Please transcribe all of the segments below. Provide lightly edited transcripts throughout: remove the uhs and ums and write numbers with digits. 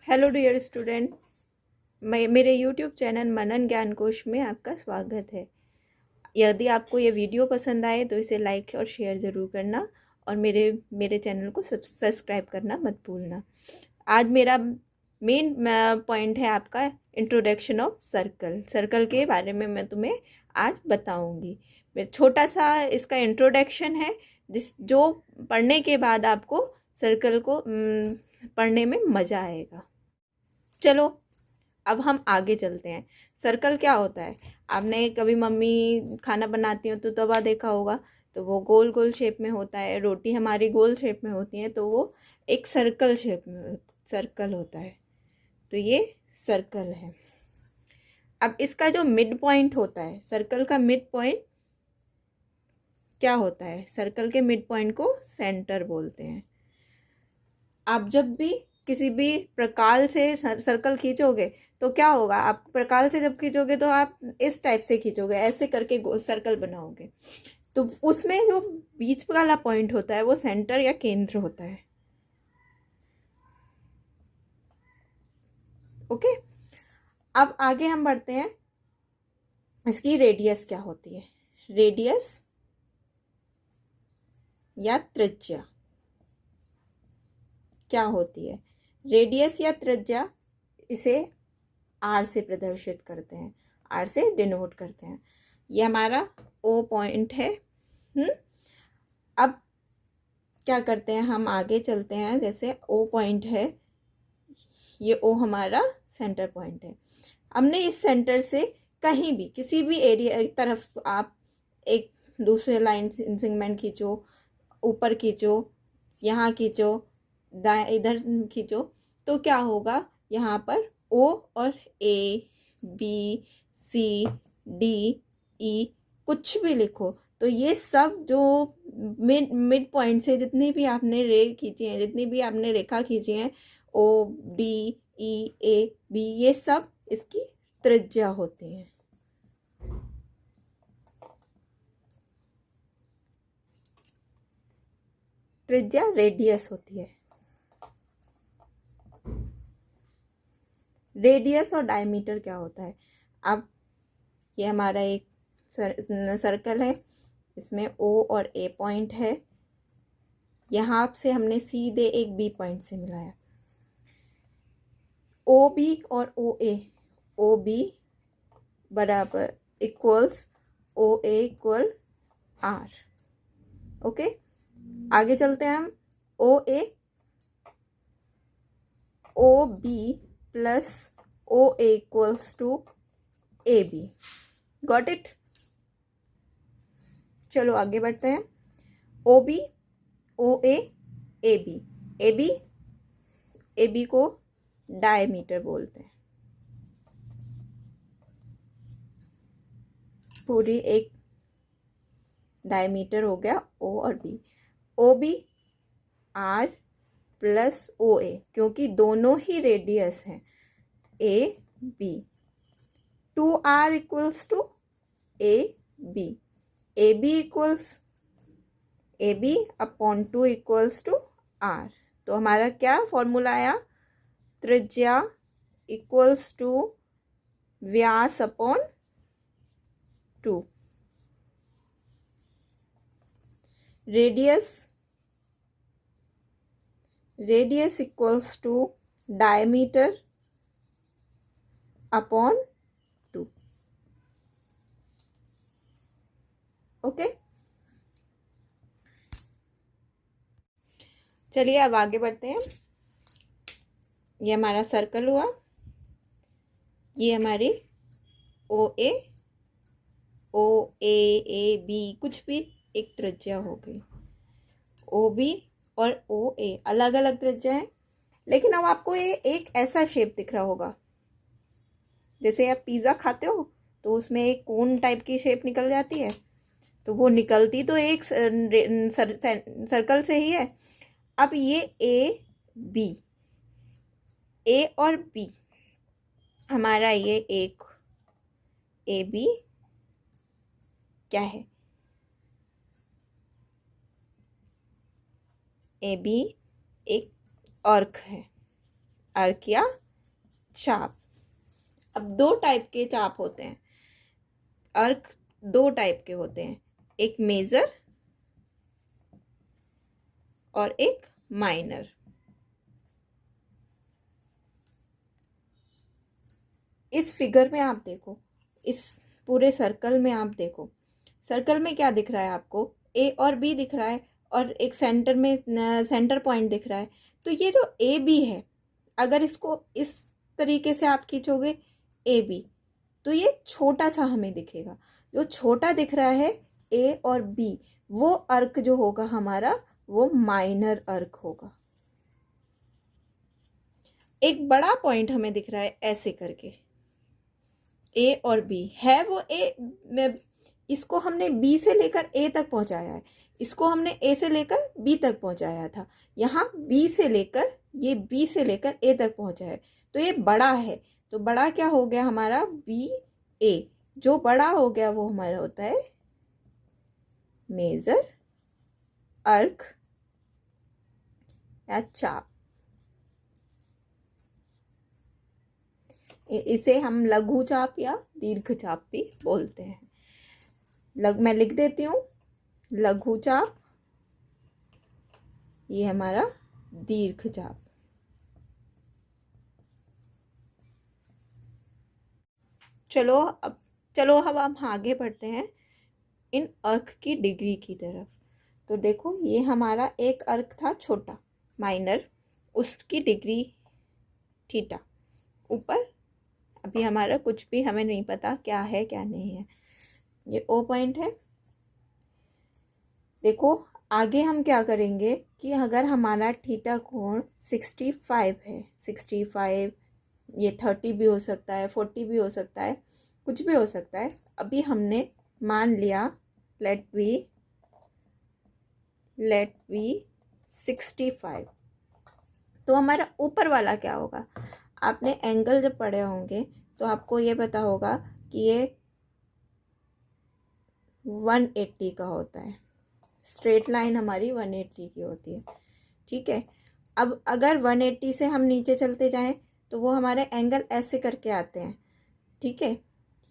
Hello dear student, मेरे YouTube channel मनन ज्ञान कोश में आपका स्वागत है। यदि आपको ये वीडियो पसंद आए तो इसे लाइक और शेयर ज़रूर करना और मेरे चैनल को सब्सक्राइब करना मत भूलना। आज मेरा मेन पॉइंट है आपका इंट्रोडक्शन ऑफ सर्कल के बारे में मैं तुम्हें आज बताऊंगी। छोटा सा इसका इंट्रोडक्शन है जो पढ़ने के बाद आपको सर्कल को पढ़ने में मज़ा आएगा। चलो अब हम आगे चलते हैं। सर्कल क्या होता है? आपने कभी मम्मी खाना बनाती हो तो तवा देखा होगा, तो वो गोल गोल शेप में होता है। रोटी हमारी गोल शेप में होती है, तो वो एक सर्कल शेप में सर्कल होता है। तो ये सर्कल है। अब इसका जो मिड पॉइंट होता है, सर्कल का मिड पॉइंट क्या होता है? सर्कल के मिड पॉइंट को सेंटर बोलते हैं। आप जब भी किसी भी प्रकार से सर्कल खींचोगे तो क्या होगा? आप प्रकार से जब खींचोगे तो आप इस टाइप से खींचोगे, ऐसे करके सर्कल बनाओगे। तो उसमें जो बीच वाला पॉइंट होता है वो सेंटर या केंद्र होता है। ओके, अब आगे हम बढ़ते हैं। इसकी रेडियस क्या होती है? रेडियस या त्रिज्या क्या होती है? रेडियस या त्रिज्या, इसे आर से प्रदर्शित करते हैं, आर से डिनोट करते हैं। ये हमारा ओ पॉइंट है। अब क्या करते हैं, हम आगे चलते हैं। जैसे ओ पॉइंट है, ये ओ हमारा सेंटर पॉइंट है। हमने इस सेंटर से कहीं भी किसी भी एरिया एक तरफ आप एक दूसरे लाइन सेगमेंट खींचो, ऊपर खींचो, यहाँ खींचो, दाएं इधर खींचो, तो क्या होगा? यहाँ पर ओ और A B C D E कुछ भी लिखो, तो ये सब जो मिड पॉइंट से जितनी भी आपने रे खींची हैं, जितनी भी आपने रेखा खींची हैं, O D E A B, ये सब इसकी त्रिज्या होती है। त्रिज्या रेडियस होती है। रेडियस और डायमीटर क्या होता है? अब ये हमारा एक सर्कल है, इसमें ओ और ए पॉइंट है। यहाँ से हमने सीधे एक बी पॉइंट से मिलाया। ओ बी और ओ ए, ओ बी बराबर equals O A equal R. Okay, आगे चलते हैं हम। O A O B plus O A equals to A B. Got it? चलो आगे बढ़ते हैं। O B O A A B, A B A B को डायमीटर बोलते हैं। पूरी एक डायमीटर हो गया ओ और B. O B R plus O A, क्योंकि दोनों ही रेडियस हैं A B. 2r equals to A B, A B equals A B upon 2 equals to R. तो हमारा क्या फॉर्मूला आया? त्रिज्या इक्वल्स टू व्यास upon 2। Radius equals to diameter upon 2। Okay, चलिए अब आगे बढ़ते हैं। ये हमारा सर्कल हुआ, ये हमारी ओ ए बी कुछ भी एक त्रिज्या हो गई। ओ बी और ओ ए अलग अलग त्रिज्या है, लेकिन अब आपको ये एक ऐसा शेप दिख रहा होगा, जैसे आप पिज़्ज़ा खाते हो तो उसमें एक कोन टाइप की शेप निकल जाती है, तो वो निकलती तो एक सर्कल से ही है। अब ये बी ए और बी हमारा, ये एक ए बी क्या है? ए बी एक अर्क है, अर्क या चाप। अब दो टाइप के चाप होते हैं, अर्क दो टाइप के होते हैं, एक मेजर और एक माइनर। इस फिगर में आप देखो, इस पूरे सर्कल में आप देखो, सर्कल में क्या दिख रहा है आपको, ए और बी दिख रहा है और एक सेंटर में सेंटर पॉइंट दिख रहा है। तो ये जो ए बी है, अगर इसको इस तरीके से आप खींचोगे ए बी, तो ये छोटा सा हमें दिखेगा। जो छोटा दिख रहा है ए और बी, वो अर्क जो होगा हमारा, वो माइनर अर्क होगा। एक बड़ा पॉइंट हमें दिख रहा है ऐसे करके, ए और बी है वो ए में, इसको हमने बी से लेकर ए तक पहुंचाया है, इसको हमने ए से लेकर बी तक पहुंचाया था, यहाँ बी से लेकर, ये बी से लेकर ए तक पहुंचा है, तो ये बड़ा है। तो बड़ा क्या हो गया हमारा, बी ए। जो बड़ा हो गया वो हमारा होता है मेजर अर्क या चाप। इसे हम लघु चाप या दीर्घ चाप भी बोलते हैं। मैं लिख देती हूँ, लघु चाप, ये हमारा दीर्घ चाप। चलो अब हम आगे बढ़ते हैं इन अर्क की डिग्री की तरफ। तो देखो, ये हमारा एक अर्क था छोटा माइनर, उसकी डिग्री थीटा ऊपर। अभी हमारा कुछ भी हमें नहीं पता क्या है क्या नहीं है। ये ओ पॉइंट है। देखो आगे हम क्या करेंगे कि अगर हमारा थीटा कोण 65 है, 65, ये 30 भी हो सकता है, 40 भी हो सकता है, कुछ भी हो सकता है। अभी हमने मान लिया लेट बी 65। तो हमारा ऊपर वाला क्या होगा, आपने एंगल जब पढ़े होंगे तो आपको ये पता होगा कि ये 180 का होता है। स्ट्रेट लाइन हमारी 180 की होती है, ठीक है। अब अगर 180 से हम नीचे चलते जाएं तो वो हमारे एंगल ऐसे करके आते हैं, ठीक है।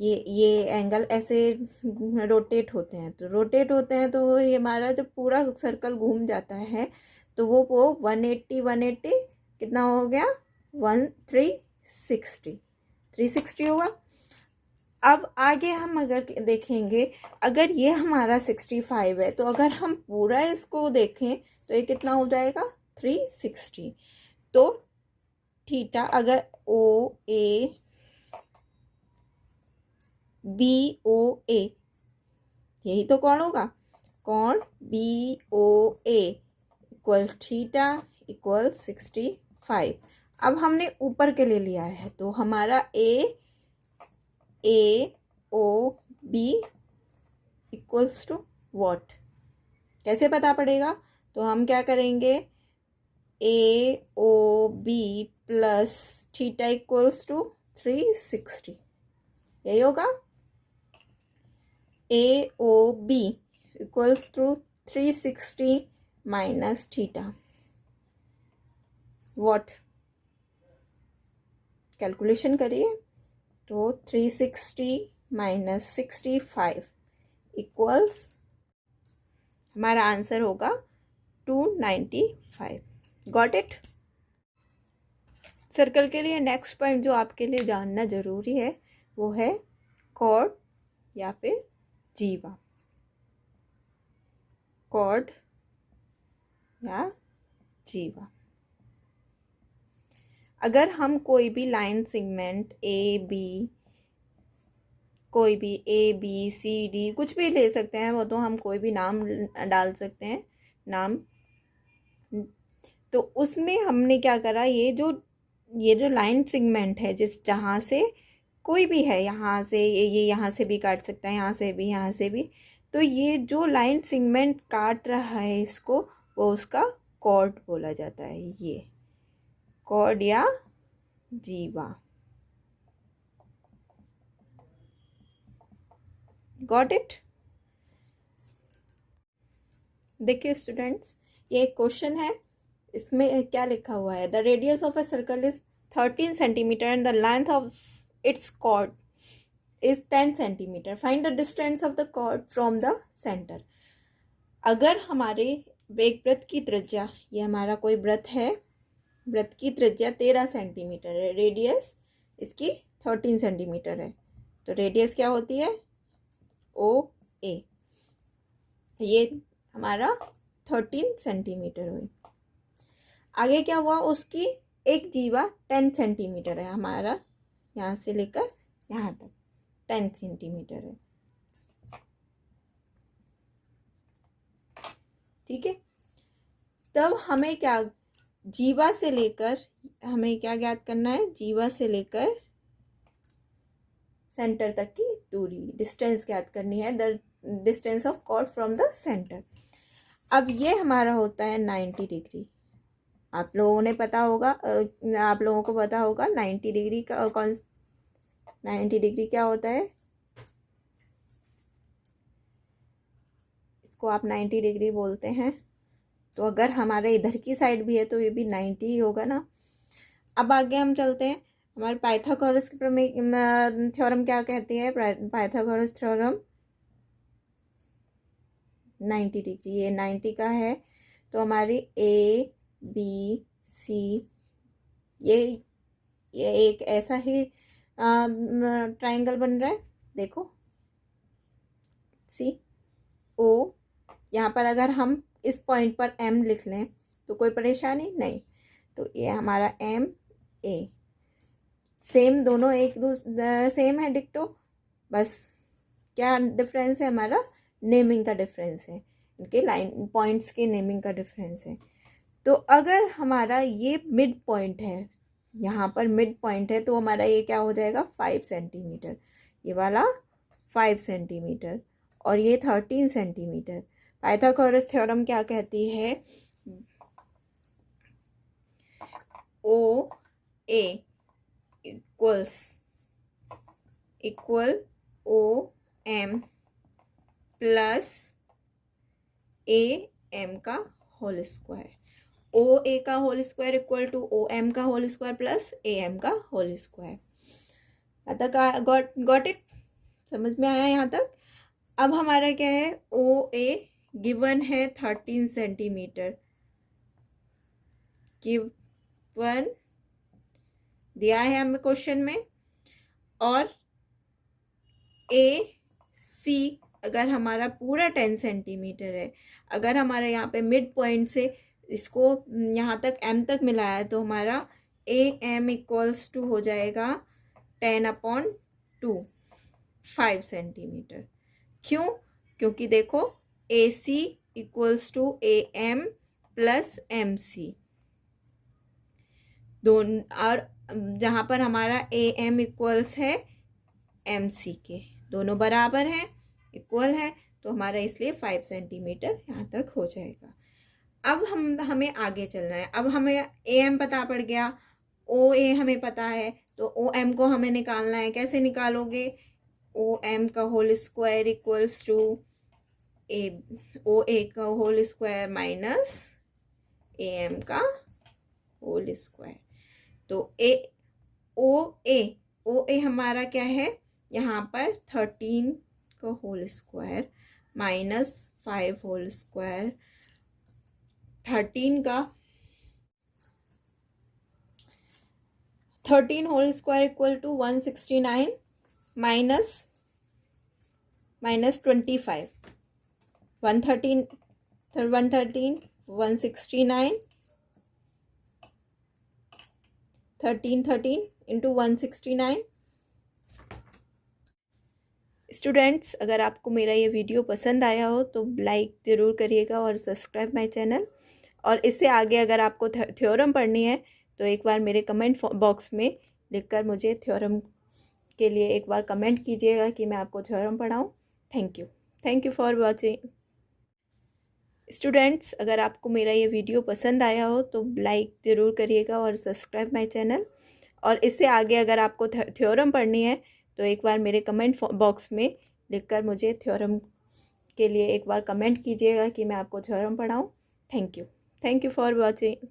ये एंगल ऐसे रोटेट होते हैं, तो रोटेट होते हैं तो ये हमारा जब पूरा सर्कल घूम जाता है तो वो 180 कितना हो गया, 360 होगा। अब आगे हम अगर देखेंगे, अगर ये हमारा 65 है तो अगर हम पूरा इसको देखें तो ये कितना हो जाएगा, 360। तो थीटा अगर ओ ए बी ओ ए, यही तो कौन होगा, कौन B O A equal theta equal 65। अब हमने ऊपर के लिए लिया है तो हमारा A O B equals to what, कैसे पता पड़ेगा। तो हम क्या करेंगे, A O B plus theta equals to 360, यही होगा। A O B equals to 360 minus theta, what, calculation करिए। तो 360 माइनस 65 इक्वल्स, हमारा आंसर होगा 295। Got it. सर्कल के लिए नेक्स्ट पॉइंट जो आपके लिए जानना ज़रूरी है वो है कॉर्ड या फिर जीवा। कॉर्ड या जीवा, अगर हम कोई भी लाइन सेगमेंट कोई भी ए बी सी डी कुछ भी ले सकते हैं, वो तो हम कोई भी नाम डाल सकते हैं, नाम। तो उसमें हमने क्या करा, ये जो लाइन सेगमेंट है, जहाँ से कोई भी है, यहाँ से ये यहाँ से भी काट सकता है, यहाँ से भी, यहाँ से भी। तो ये जो लाइन सेगमेंट काट रहा है इसको, वो उसका कॉर्ड बोला जाता है। ये कॉर्ड या जीवा। Got it. देखिए स्टूडेंट्स, ये एक क्वेश्चन है, इसमें क्या लिखा हुआ है, the radius of a circle is 13 centimeter and the length of its chord is 10 centimeter. Find the distance of the chord from the center. अगर हमारे एक वृत्त की त्रिज्या, ये हमारा कोई वृत्त है, वृत्त की त्रिज्या 13 सेंटीमीटर है, रेडियस इसकी 13 सेंटीमीटर है, तो रेडियस क्या होती है? ओ ए, ये हमारा 13 सेंटीमीटर हुई। आगे क्या हुआ? उसकी एक जीवा 10 सेंटीमीटर है, हमारा यहाँ से लेकर यहाँ तक 10 सेंटीमीटर है, ठीक है। तब हमें क्या, जीवा से लेकर हमें क्या ज्ञात करना है? जीवा से लेकर सेंटर तक की दूरी, डिस्टेंस ज्ञात करनी है, the distance of chord from the centre. अब ये हमारा होता है 90 डिग्री। आप लोगों ने पता होगा, आप लोगों को पता होगा 90 डिग्री का 90 डिग्री क्या होता है? इसको आप 90 डिग्री बोलते हैं। तो अगर हमारे इधर की साइड भी है तो ये भी 90 ही होगा ना। अब आगे हम चलते हैं। हमारे पाइथागोरस की थ्योरम क्या कहती है? पाइथागोरस थ्योरम 90 डिग्री, ये 90 का है, तो हमारी ए बी सी, ये एक ऐसा ही ट्राइंगल बन रहा है, देखो सी ओ। यहाँ पर अगर हम इस पॉइंट पर एम लिख लें तो कोई परेशानी नहीं, तो ये हमारा एम ए, सेम दोनों एक दूसरे सेम है, डिक्टो, बस क्या डिफरेंस है? हमारा नेमिंग का डिफरेंस है, इनके लाइन पॉइंट्स के नेमिंग का डिफरेंस है। तो अगर हमारा ये मिड पॉइंट है, यहाँ पर मिड पॉइंट है, तो हमारा ये क्या हो जाएगा? 5 सेंटीमीटर, ये वाला 5 सेंटीमीटर और ये 13 सेंटीमीटर। पाइथागोरस थ्योरम क्या कहती है? O A equal O M plus A M का होल स्क्वायर। ओ ए का whole square equal to O M का whole square plus A M का होल स्क्वायर। Got it? समझ में आया यहाँ तक? अब हमारा क्या है? ओ ए गिवन है 13 सेंटीमीटर, गिवन दिया है हमें क्वेश्चन में, और ए सी अगर हमारा पूरा 10 सेंटीमीटर है, अगर हमारा यहाँ पे मिड पॉइंट से इसको यहाँ तक एम तक मिलाया है, तो हमारा ए एम इक्वल्स टू हो जाएगा 10/2, 5 सेंटीमीटर। क्यों? क्योंकि देखो A C equals to A M plus M C, दोनों, और जहाँ पर हमारा ए एम इक्वल्स है एम सी के, दोनों बराबर हैं, इक्वल है, तो हमारा इसलिए 5 सेंटीमीटर यहाँ तक हो जाएगा। अब हमें आगे चलना है। अब हमें ए एम पता पड़ गया, ओ ए हमें पता है, तो ओ एम को हमें निकालना है। कैसे निकालोगे? ओ एम का whole square equals to O A का whole square minus A M का होल स्क्वायर। तो ओ ए हमारा क्या है? यहाँ पर 13 का whole square minus 5 whole square, 13 whole square equal to 169 minus 25, 169 13 into 169। Students, अगर आपको मेरा ये वीडियो पसंद आया हो तो लाइक ज़रूर करिएगा और सब्सक्राइब माय चैनल। और इससे आगे अगर आपको थ्योरम पढ़नी है तो एक बार मेरे कमेंट बॉक्स में लिखकर मुझे थ्योरम के लिए एक बार कमेंट कीजिएगा कि मैं आपको थ्योरम पढ़ाऊँ। Thank you for watching. Students, अगर आपको मेरा ये वीडियो पसंद आया हो तो लाइक ज़रूर करिएगा और सब्सक्राइब माय चैनल। और इससे आगे अगर आपको थ्योरम पढ़नी है तो एक बार मेरे कमेंट बॉक्स में लिखकर मुझे थ्योरम के लिए एक बार कमेंट कीजिएगा कि मैं आपको थ्योरम पढ़ाऊँ। Thank you for watching.